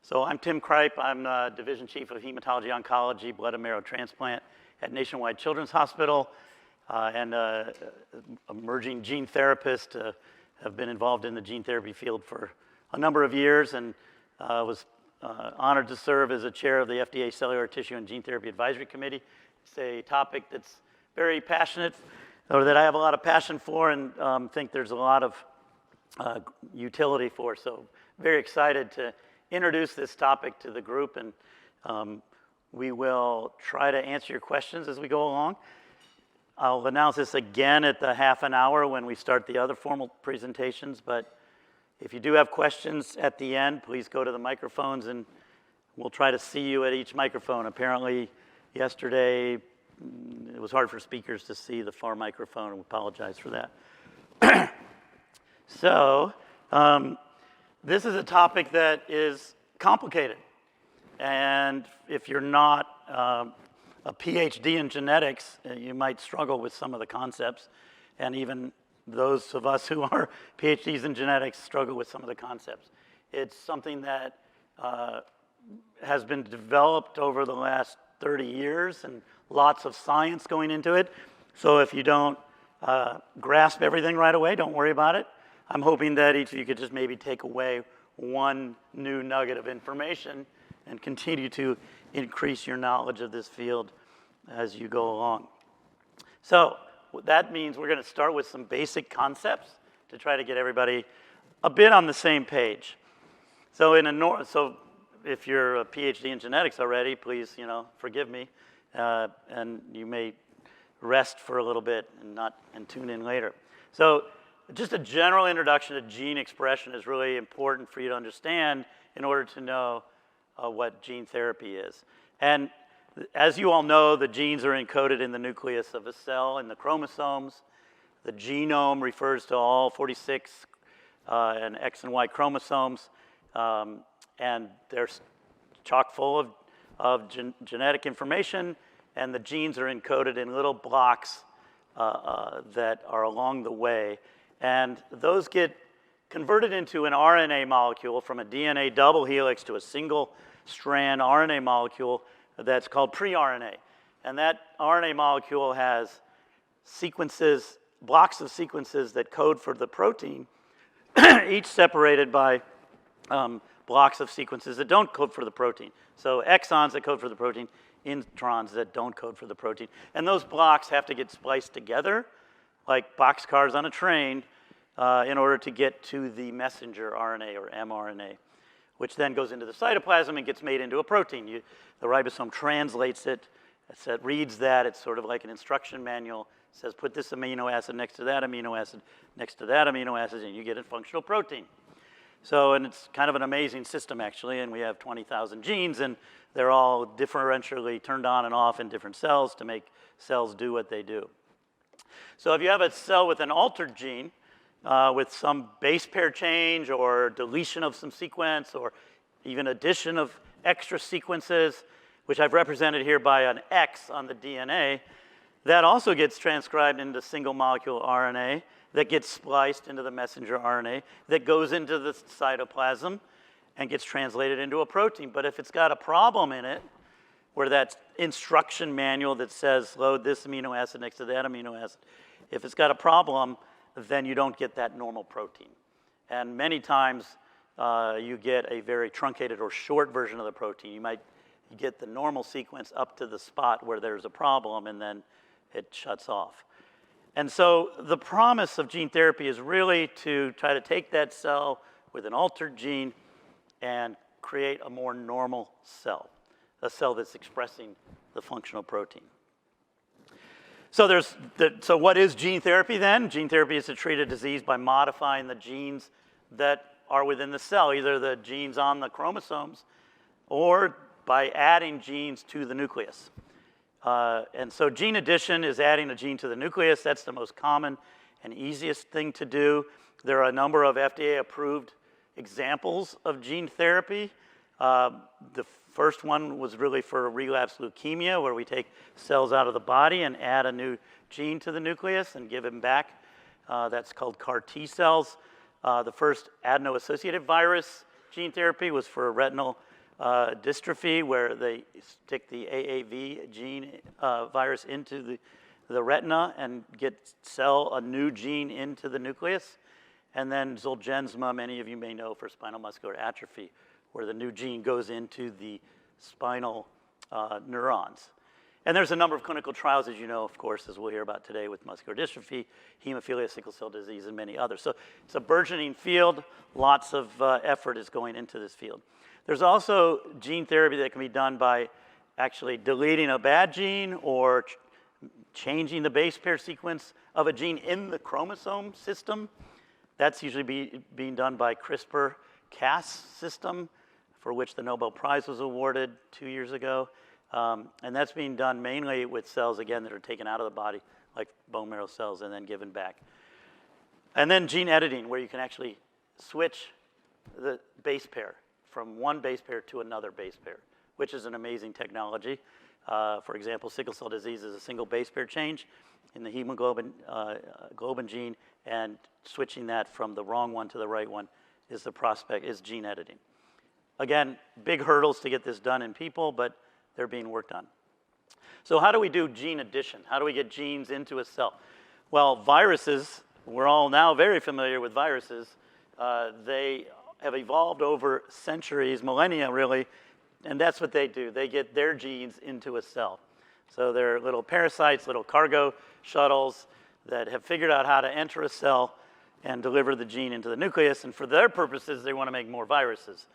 So I'm Tim Cripe. I'm Division Chief of Hematology Oncology, Blood and Marrow Transplant at Nationwide Children's Hospital, and emerging gene therapist. Have been involved in the gene therapy field for a number of years, and was honored to serve as a chair of the FDA Cellular Tissue and Gene Therapy Advisory Committee. It's a topic that's very passionate, or that I have a lot of passion for, and think there's a lot of utility for. So very excited to introduce this topic to the group, and we will try to answer your questions as we go along. I'll announce this again at the half an hour when we start the other formal presentations, but if you do have questions at the end, please go to the microphones and we'll try to see you at each microphone. Apparently yesterday it was hard for speakers to see the far microphone, and we apologize for that. So, this is a topic that is complicated, and if you're not a PhD in genetics, you might struggle with some of the concepts, and even those of us who are PhDs in genetics struggle with some of the concepts. It's something that has been developed over the last 30 years, and lots of science going into it. So if you don't grasp everything right away, don't worry about it. I'm hoping that each of you could just maybe take away one new nugget of information and continue to increase your knowledge of this field as you go along. So that means we're going to start with some basic concepts to try to get everybody a bit on the same page. So if you're a PhD in genetics already, please, forgive me, and you may rest for a little bit and tune in later. So just a general introduction to gene expression is really important for you to understand in order to know what gene therapy is. And as you all know, the genes are encoded in the nucleus of a cell in the chromosomes. The genome refers to all 46 and X and Y chromosomes, and they're chock full of genetic information, and the genes are encoded in little blocks that are along the way. And those get converted into an RNA molecule from a DNA double helix to a single strand RNA molecule that's called pre-RNA. And that RNA molecule has sequences, blocks of sequences that code for the protein, each separated by blocks of sequences that don't code for the protein. So exons that code for the protein, introns that don't code for the protein. And those blocks have to get spliced together like boxcars on a train in order to get to the messenger RNA or mRNA, which then goes into the cytoplasm and gets made into a protein. The ribosome translates it, reads that. It's sort of like an instruction manual. It says, put this amino acid next to that amino acid, next to that amino acid, and you get a functional protein. So, and it's kind of an amazing system, actually, and we have 20,000 genes, and they're all differentially turned on and off in different cells to make cells do what they do. So if you have a cell with an altered gene, with some base pair change or deletion of some sequence or even addition of extra sequences, which I've represented here by an X on the DNA, that also gets transcribed into single molecule RNA that gets spliced into the messenger RNA that goes into the cytoplasm and gets translated into a protein. But if it's got a problem in it, where that instruction manual that says load this amino acid next to that amino acid, if it's got a problem, then you don't get that normal protein. And many times you get a very truncated or short version of the protein. You might get the normal sequence up to the spot where there's a problem, and then it shuts off. And so the promise of gene therapy is really to try to take that cell with an altered gene and create a more normal cell, a cell that's expressing the functional protein. So what is gene therapy then? Gene therapy is to treat a disease by modifying the genes that are within the cell, either the genes on the chromosomes or by adding genes to the nucleus. And so gene addition is adding a gene to the nucleus. That's the most common and easiest thing to do. There are a number of FDA-approved examples of gene therapy. The first one was really for relapsed leukemia, where we take cells out of the body and add a new gene to the nucleus and give them back. That's called CAR T cells. The first adeno-associated virus gene therapy was for retinal dystrophy, where they stick the AAV gene virus into the retina and sell a new gene into the nucleus. And then Zolgensma, many of you may know, for spinal muscular atrophy, where the new gene goes into the spinal neurons. And there's a number of clinical trials, as you know, of course, as we'll hear about today, with muscular dystrophy, hemophilia, sickle cell disease, and many others. So it's a burgeoning field. Lots of effort is going into this field. There's also gene therapy that can be done by actually deleting a bad gene or changing the base pair sequence of a gene in the chromosome system. That's usually being done by CRISPR-Cas system, for which the Nobel Prize was awarded 2 years ago. And that's being done mainly with cells, again, that are taken out of the body, like bone marrow cells, and then given back. And then gene editing, where you can actually switch the base pair from one base pair to another base pair, which is an amazing technology. For example, sickle cell disease is a single base pair change in the hemoglobin globin gene, and switching that from the wrong one to the right one is gene editing. Again, big hurdles to get this done in people, but they're being worked on. So how do we do gene addition? How do we get genes into a cell? Well, viruses, we're all now very familiar with viruses. They have evolved over centuries, millennia really, and that's what they do. They get their genes into a cell. So they're little parasites, little cargo shuttles that have figured out how to enter a cell and deliver the gene into the nucleus, and for their purposes, they want to make more viruses.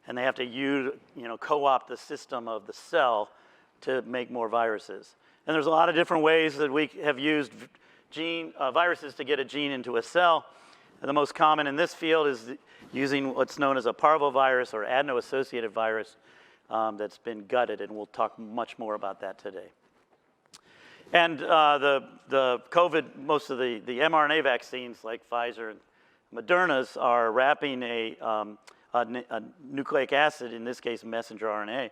And they have to co-opt the system of the cell to make more viruses. And there's a lot of different ways that we have used viruses to get a gene into a cell. And the most common in this field is using what's known as a parvovirus or adeno-associated virus that's been gutted, and we'll talk much more about that today. And the COVID, most of the mRNA vaccines like Pfizer and Moderna's are wrapping a nucleic acid, in this case messenger RNA,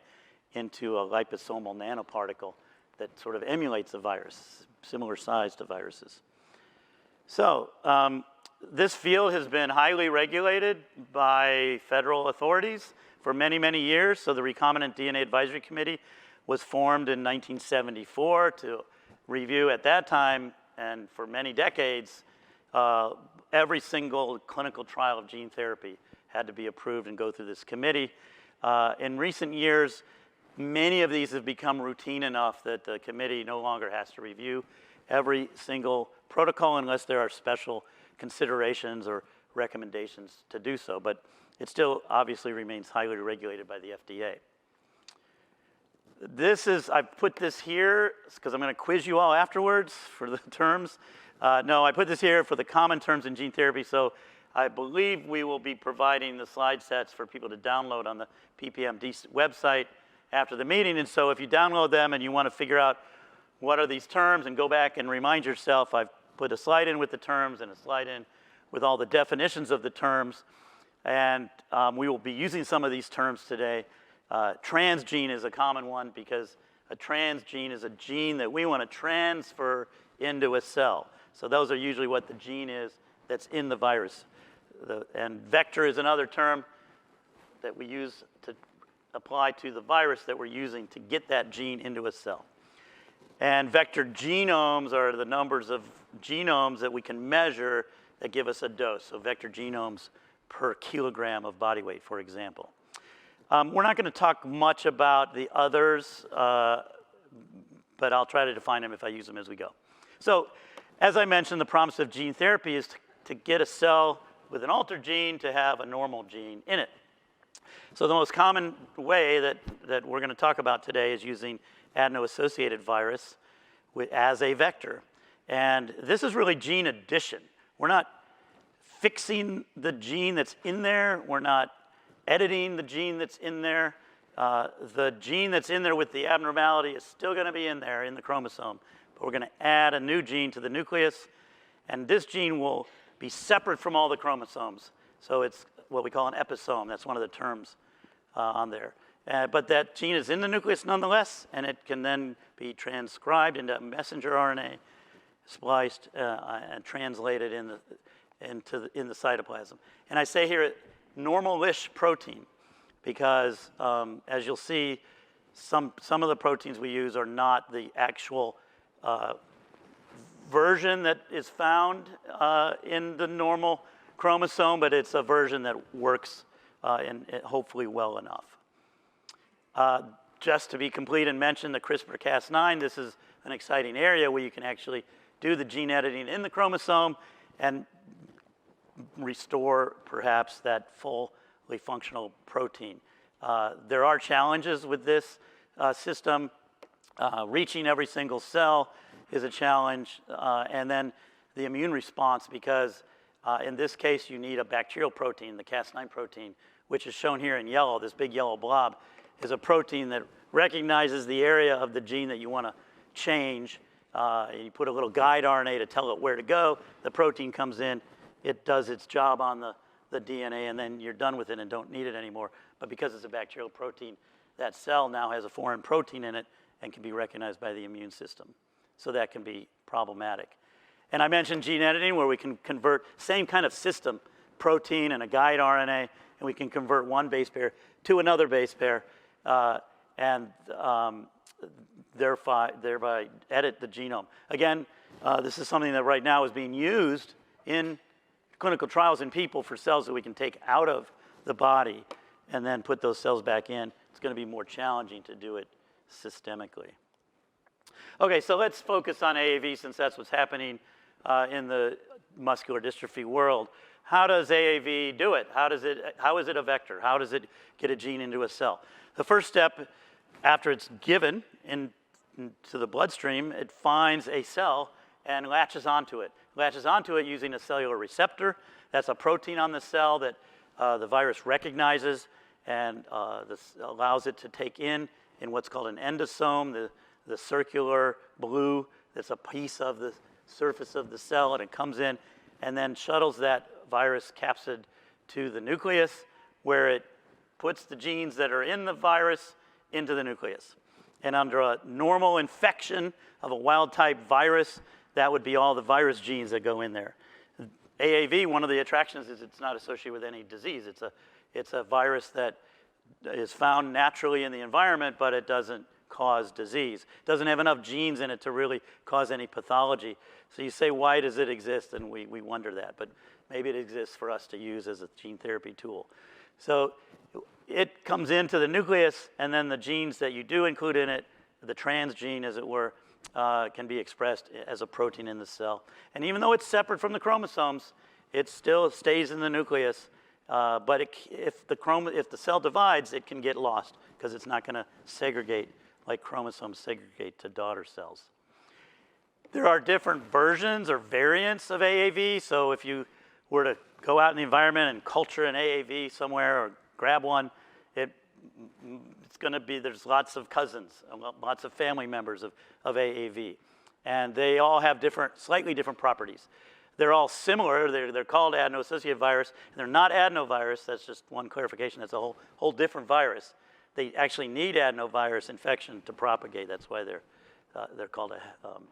into a liposomal nanoparticle that sort of emulates a virus, similar size to viruses. So this field has been highly regulated by federal authorities for many, many years. So the Recombinant DNA Advisory Committee was formed in 1974 to review at that time, and for many decades, every single clinical trial of gene therapy had to be approved and go through this committee. In recent years, many of these have become routine enough that the committee no longer has to review every single protocol unless there are special considerations or recommendations to do so. But it still obviously remains highly regulated by the FDA. I put this here because I'm going to quiz you all afterwards for the terms. No, I put this here for the common terms in gene therapy. So I believe we will be providing the slide sets for people to download on the PPMD website after the meeting. And so if you download them and you want to figure out what are these terms and go back and remind yourself, I've put a slide in with the terms and a slide in with all the definitions of the terms. And we will be using some of these terms today. Transgene is a common one because a transgene is a gene that we want to transfer into a cell. So those are usually what the gene is that's in the virus. And vector is another term that we use to apply to the virus that we're using to get that gene into a cell. And vector genomes are the numbers of genomes that we can measure that give us a dose. So vector genomes per kilogram of body weight, for example. We're not going to talk much about the others, but I'll try to define them if I use them as we go. So as I mentioned, the promise of gene therapy is to get a cell with an altered gene to have a normal gene in it. So the most common way that we're going to talk about today is using adeno-associated virus as a vector. And this is really gene addition. We're not fixing the gene that's in there. We're not editing the gene that's in there. The gene that's in there with the abnormality is still going to be in there in the chromosome. But we're going to add a new gene to the nucleus. And this gene will be separate from all the chromosomes. So it's what we call an episome. That's one of the terms on there. But that gene is in the nucleus nonetheless, and it can then be transcribed into messenger RNA, spliced and translated in the cytoplasm. And I say here normal-ish protein. because as you'll see, some of the proteins we use are not the actual version that is found in the normal chromosome, but it's a version that works and hopefully well enough. Just to be complete and mention the CRISPR-Cas9, this is an exciting area where you can actually do the gene editing in the chromosome and restore perhaps that fully functional protein. There are challenges with this system. Reaching every single cell is a challenge, and then the immune response, because in this case you need a bacterial protein, the Cas9 protein, which is shown here in yellow. This big yellow blob is a protein that recognizes the area of the gene that you want to change. You put a little guide RNA to tell it where to go. The protein comes in, it does its job on the DNA, and then you're done with it and don't need it anymore. But because it's a bacterial protein, that cell now has a foreign protein in it and can be recognized by the immune system. So that can be problematic. And I mentioned gene editing, where we can convert same kind of system, protein and a guide RNA, and we can convert one base pair to another base pair, and thereby edit the genome. Again, this is something that right now is being used in clinical trials in people for cells that we can take out of the body and then put those cells back in. It's going to be more challenging to do it systemically. Okay, so let's focus on AAV, since that's what's happening in the muscular dystrophy world. How does AAV do it? How is it a vector? How does it get a gene into a cell? The first step, after it's given into the bloodstream, it finds a cell and latches onto it. Latches onto it using a cellular receptor. That's a protein on the cell that the virus recognizes, and this allows it to take in what's called an endosome, the circular blue that's a piece of the surface of the cell, and it comes in and then shuttles that virus capsid to the nucleus, where it puts the genes that are in the virus into the nucleus. And under a normal infection of a wild-type virus, that would be all the virus genes that go in there. AAV, one of the attractions is it's not associated with any disease. It's a virus that is found naturally in the environment, but it doesn't cause disease. It doesn't have enough genes in it to really cause any pathology. So you say, why does it exist? And we wonder that, but maybe it exists for us to use as a gene therapy tool. So it comes into the nucleus, and then the genes that you do include in it, the transgene, as it were, can be expressed as a protein in the cell. And even though it's separate from the chromosomes, it still stays in the nucleus. But if the cell divides, it can get lost because it's not going to segregate like chromosomes segregate to daughter cells. There are different versions or variants of AAV. So if you were to go out in the environment and culture an AAV somewhere or grab one, it's going to be, there's lots of cousins, lots of family members of AAV. And they all have slightly different properties. They're all similar. They're called adeno-associated virus. And they're not adenovirus. That's just one clarification. That's a whole different virus. They actually need adenovirus infection to propagate. That's why they're called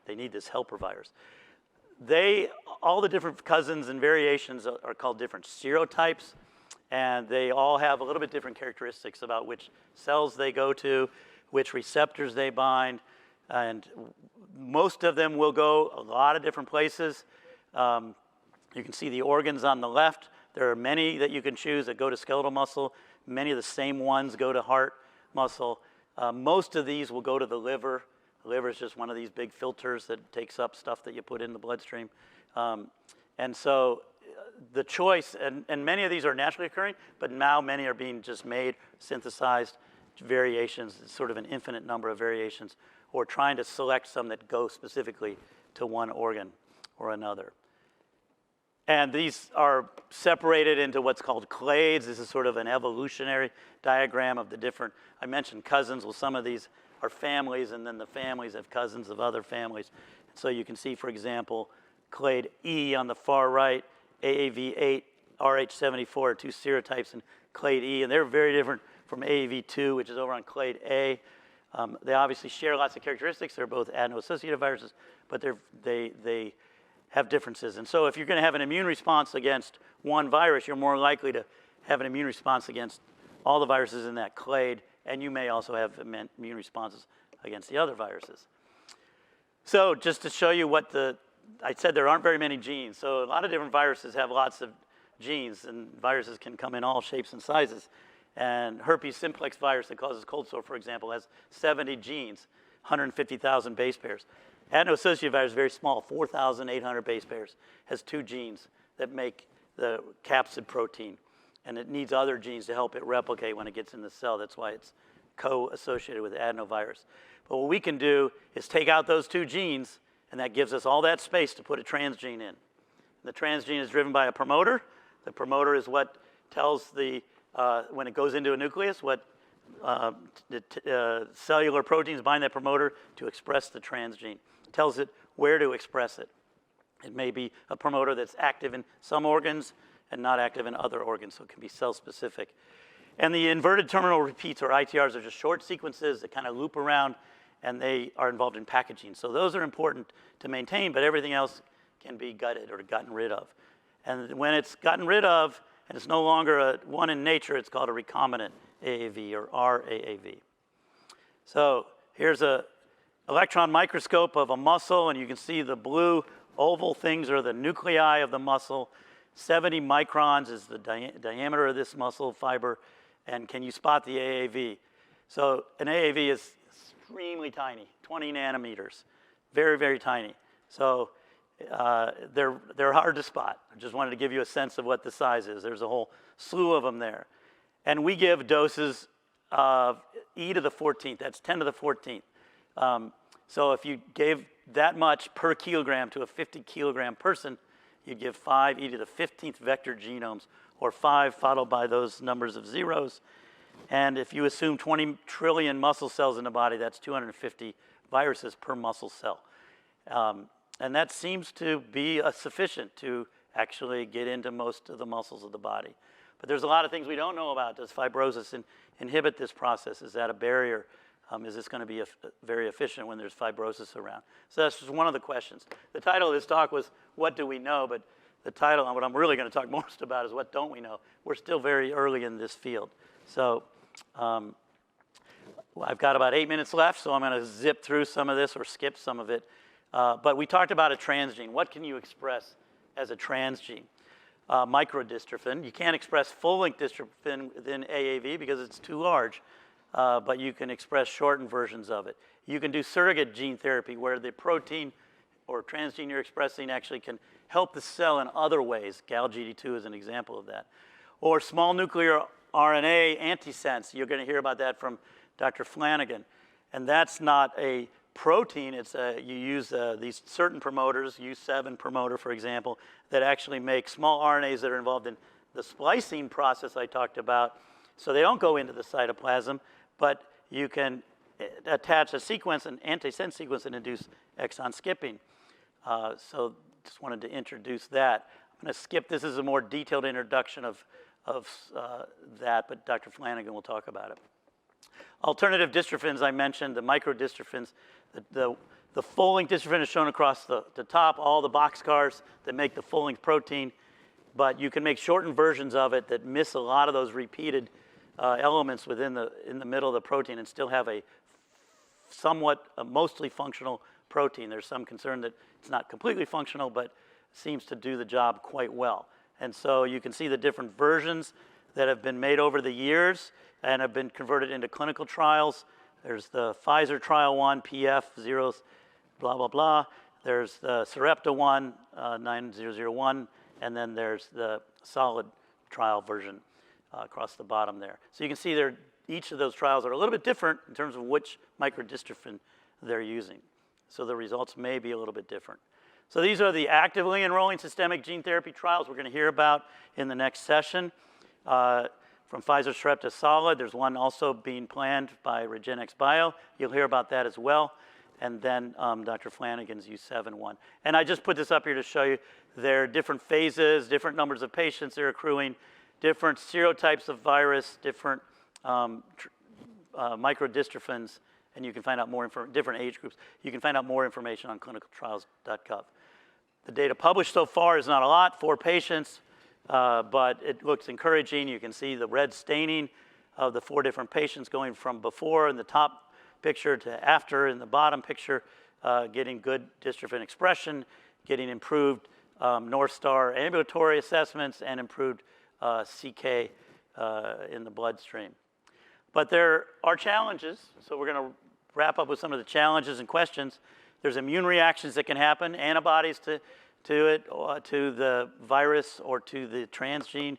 they need this helper virus. All the different cousins and variations are called different serotypes, and they all have a little bit different characteristics about which cells they go to, which receptors they bind, and most of them will go a lot of different places. You can see the organs on the left. There are many that you can choose that go to skeletal muscle. Many of the same ones go to heart muscle. Most of these will go to the liver. The liver is just one of these big filters that takes up stuff that you put in the bloodstream. And so the choice, and many of these are naturally occurring, but now many are being just made, synthesized variations, sort of an infinite number of variations, or trying to select some that go specifically to one organ or another. And these are separated into what's called clades. This is sort of an evolutionary diagram of the different, I mentioned cousins. Well, some of these are families, and then the families have cousins of other families. So you can see, for example, clade E on the far right, AAV8, RH74 are two serotypes in clade E, and they're very different from AAV2, which is over on clade A. They obviously share lots of characteristics. They're both adeno-associated viruses, but they have differences. And so if you're going to have an immune response against one virus, you're more likely to have an immune response against all the viruses in that clade, and you may also have immune responses against the other viruses. So just to show you I said there aren't very many genes. So a lot of different viruses have lots of genes, and viruses can come in all shapes and sizes. And herpes simplex virus that causes cold sore, for example, has 70 genes, 150,000 base pairs. Adeno-associated virus is very small, 4,800 base pairs, has 2 genes that make the capsid protein. And it needs other genes to help it replicate when it gets in the cell. That's why it's co-associated with adenovirus. But what we can do is take out those 2 genes, and that gives us all that space to put a transgene in. The transgene is driven by a promoter. The promoter is what tells when it goes into a nucleus, what cellular proteins bind that promoter to express the transgene. It tells it where to express it. It may be a promoter that's active in some organs and not active in other organs, so it can be cell-specific. And the inverted terminal repeats, or ITRs, are just short sequences that kind of loop around, and they are involved in packaging. So those are important to maintain, but everything else can be gutted or gotten rid of. And when it's gotten rid of, and it's no longer one in nature, it's called a recombinant AAV, or rAAV. So here's an electron microscope of a muscle, and you can see the blue oval things are the nuclei of the muscle. 70 microns is the diameter of this muscle fiber, and can you spot the AAV? So an AAV is extremely tiny, 20 nanometers, very, very tiny. So they're hard to spot. I just wanted to give you a sense of what the size is. There's a whole slew of them there. And we give doses of e to the 14th, that's 10 to the 14th. So if you gave that much per kilogram to a 50 kilogram person, you'd give 5 e to the 15th vector genomes, or 5 followed by those numbers of zeros. And if you assume 20 trillion muscle cells in the body, that's 250 viruses per muscle cell. And that seems to be sufficient to actually get into most of the muscles of the body. But there's a lot of things we don't know about. Does fibrosis inhibit this process? Is that a barrier? Is this going to be very efficient when there's fibrosis around? So that's just one of the questions. The title of this talk was, what do we know? But the title, and what I'm really going to talk most about, is what don't we know? We're still very early in this field. So I've got about 8 minutes left, so I'm going to zip through some of this or skip some of it. But we talked about a transgene. What can you express as a transgene? Microdystrophin. You can't express full-length dystrophin within AAV because it's too large, but you can express shortened versions of it. You can do surrogate gene therapy where the protein or transgene you're expressing actually can help the cell in other ways. GalGD2 is an example of that. Or small nuclear RNA antisense. You're going to hear about that from Dr. Flanagan. And that's not a protein. It's you use these certain promoters, U7 promoter, for example, that actually make small RNAs that are involved in the splicing process I talked about. So they don't go into the cytoplasm, but you can attach a sequence, an antisense sequence, and induce exon skipping. So just wanted to introduce that. I'm going to skip. This is a more detailed introduction of that, but Dr. Flanagan will talk about it. Alternative dystrophins, I mentioned, the microdystrophins. The full-length dystrophin is shown across the top, all the boxcars that make the full-length protein, but you can make shortened versions of it that miss a lot of those repeated elements in the middle of the protein and still have a mostly functional protein. There's some concern that it's not completely functional, but seems to do the job quite well. And so you can see the different versions that have been made over the years and have been converted into clinical trials. There's the Pfizer trial one, PF 0, blah, blah, blah. There's the Sarepta one, 9001, and then there's the solid trial version across the bottom there. So you can see each of those trials are a little bit different in terms of which microdystrophin they're using. So the results may be a little bit different. So these are the actively enrolling systemic gene therapy trials we're going to hear about in the next session. From Pfizer Sarepta Solid, there's one also being planned by REGENXBIO. You'll hear about that as well. And then Dr. Flanagan's U7 one. And I just put this up here to show you there are different phases, different numbers of patients they're accruing, different serotypes of virus, different microdystrophins, and you can find out more different age groups. You can find out more information on clinicaltrials.gov. The data published so far is not a lot, 4 patients, but it looks encouraging. You can see the red staining of the 4 different patients going from before in the top picture to after in the bottom picture, getting good dystrophin expression, getting improved North Star ambulatory assessments, and improved CK in the bloodstream. But there are challenges, so we're going to wrap up with some of the challenges and questions. There's immune reactions that can happen, antibodies to it, or to the virus or to the transgene,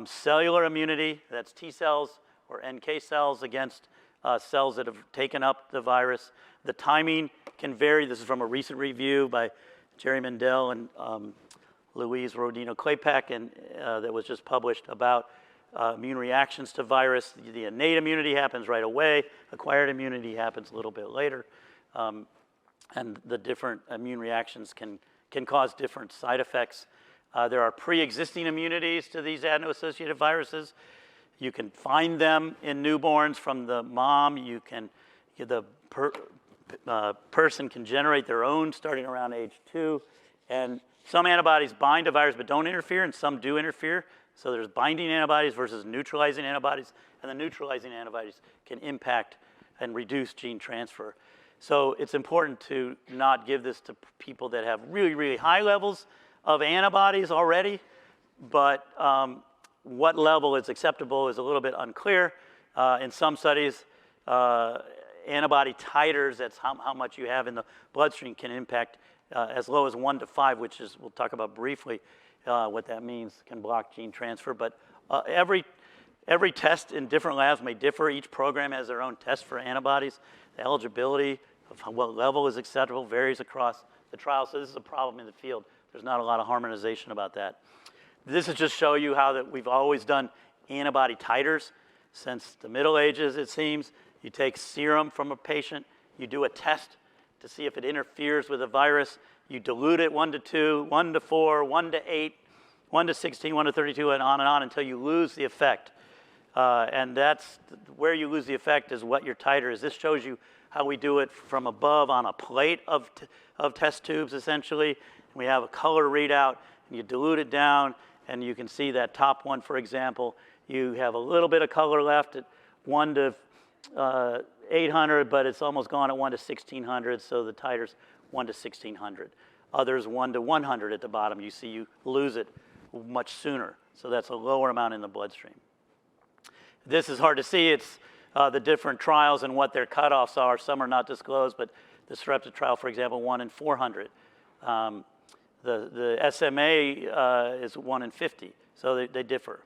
cellular immunity, that's T cells or NK cells against cells that have taken up the virus. The timing can vary. This is from a recent review by Jerry Mendel and Louise Rodino-Klapek, and that was just published about immune reactions to virus. The innate immunity happens right away. Acquired immunity happens a little bit later. And the different immune reactions can cause different side effects. There are pre-existing immunities to these adeno-associated viruses. You can find them in newborns from the mom. The person can generate their own starting around age 2. And some antibodies bind a virus but don't interfere, and some do interfere. So there's binding antibodies versus neutralizing antibodies, and the neutralizing antibodies can impact and reduce gene transfer. So it's important to not give this to people that have really, really high levels of antibodies already, but what level is acceptable is a little bit unclear. In some studies, antibody titers, that's how much you have in the bloodstream, can impact as low as 1 to 5, which is, we'll talk about briefly what that means, can block gene transfer. But every test in different labs may differ. Each program has their own test for antibodies. The eligibility of what level is acceptable varies across the trial. So this is a problem in the field. There's not a lot of harmonization about that. This is just show you how that we've always done antibody titers since the Middle Ages, it seems. You take serum from a patient, you do a test to see if it interferes with the virus. You dilute it 1 to 2, 1 to 4, 1 to 8, 1 to 16, 1 to 32, and on until you lose the effect. And that's where you lose the effect is what your titer is. This shows you how we do it from above on a plate of test tubes, essentially. We have a color readout, and you dilute it down, and you can see that top one, for example, you have a little bit of color left at 1 to 800, but it's almost gone at 1 to 1600, so the titer's 1 to 1600. Others 1 to 100 at the bottom. You see you lose it much sooner, so that's a lower amount in the bloodstream. This is hard to see. It's the different trials and what their cutoffs are. Some are not disclosed, but the Sarepta trial, for example, 1 in 400. The SMA is 1 in 50, so they differ.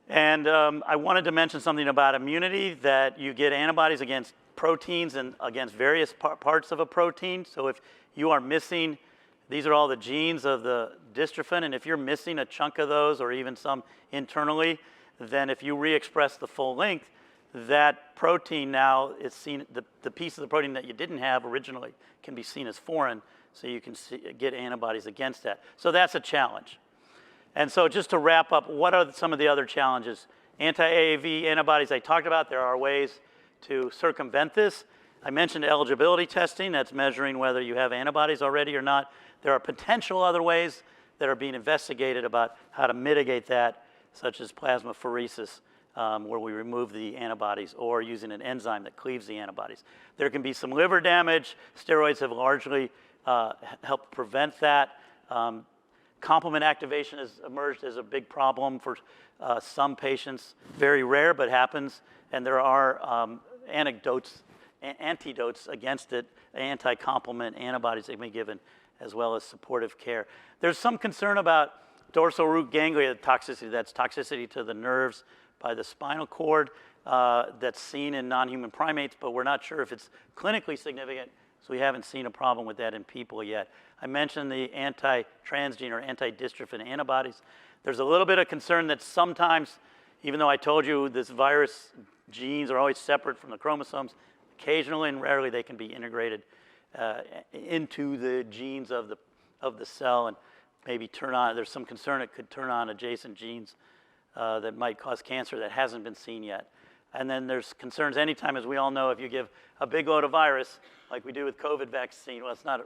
And I wanted to mention something about immunity, that you get antibodies against proteins and against various parts of a protein. So if you are missing, these are all the genes of the dystrophin, and if you're missing a chunk of those or even some internally, then if you re-express the full length, that protein now is seen, the piece of the protein that you didn't have originally can be seen as foreign, so you can get antibodies against that. So that's a challenge. And so just to wrap up, what are some of the other challenges? Anti-AAV antibodies I talked about. There are ways to circumvent this. I mentioned eligibility testing. That's measuring whether you have antibodies already or not. There are potential other ways that are being investigated about how to mitigate that, such as plasmapheresis, where we remove the antibodies, or using an enzyme that cleaves the antibodies. There can be some liver damage. Steroids have largely helped prevent that. Complement activation has emerged as a big problem for some patients. Very rare, but happens. And there are antidotes against it, anti-complement antibodies that can be given, as well as supportive care. There's some concern about dorsal root ganglia toxicity. That's toxicity to the nerves by the spinal cord that's seen in non-human primates, but we're not sure if it's clinically significant, so we haven't seen a problem with that in people yet. I mentioned the anti-transgene or anti-dystrophin antibodies. There's a little bit of concern that sometimes, even though I told you this virus genes are always separate from the chromosomes, occasionally and rarely they can be integrated into the genes of the cell and maybe turn on, there's some concern it could turn on adjacent genes that might cause cancer that hasn't been seen yet. And then there's concerns anytime, as we all know, if you give a big load of virus, like we do with COVID vaccine, well, it's not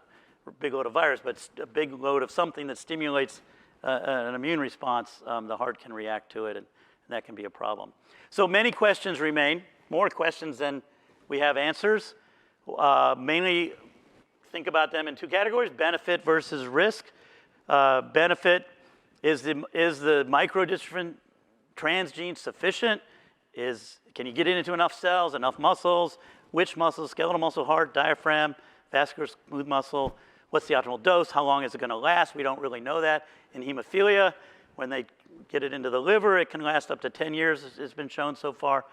a big load of virus, but it's a big load of something that stimulates an immune response, the heart can react to it, and that can be a problem. So many questions remain, more questions than we have answers. Mainly think about them in two categories, benefit versus risk. Benefit, is the microdystrophin transgene sufficient? Can you get it into enough cells, enough muscles? Which muscles? Skeletal muscle, heart, diaphragm, vascular smooth muscle. What's the optimal dose? How long is it going to last? We don't really know that. In hemophilia, when they get it into the liver, it can last up to 10 years, it's been shown so far,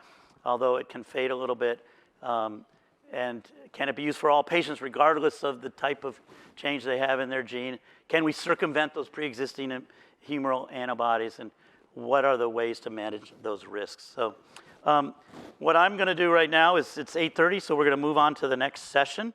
although it can fade a little bit. And can it be used for all patients regardless of the type of change they have in their gene? Can we circumvent those pre-existing humoral antibodies? And what are the ways to manage those risks? So what I'm going to do right now is it's 8:30, so we're going to move on to the next session.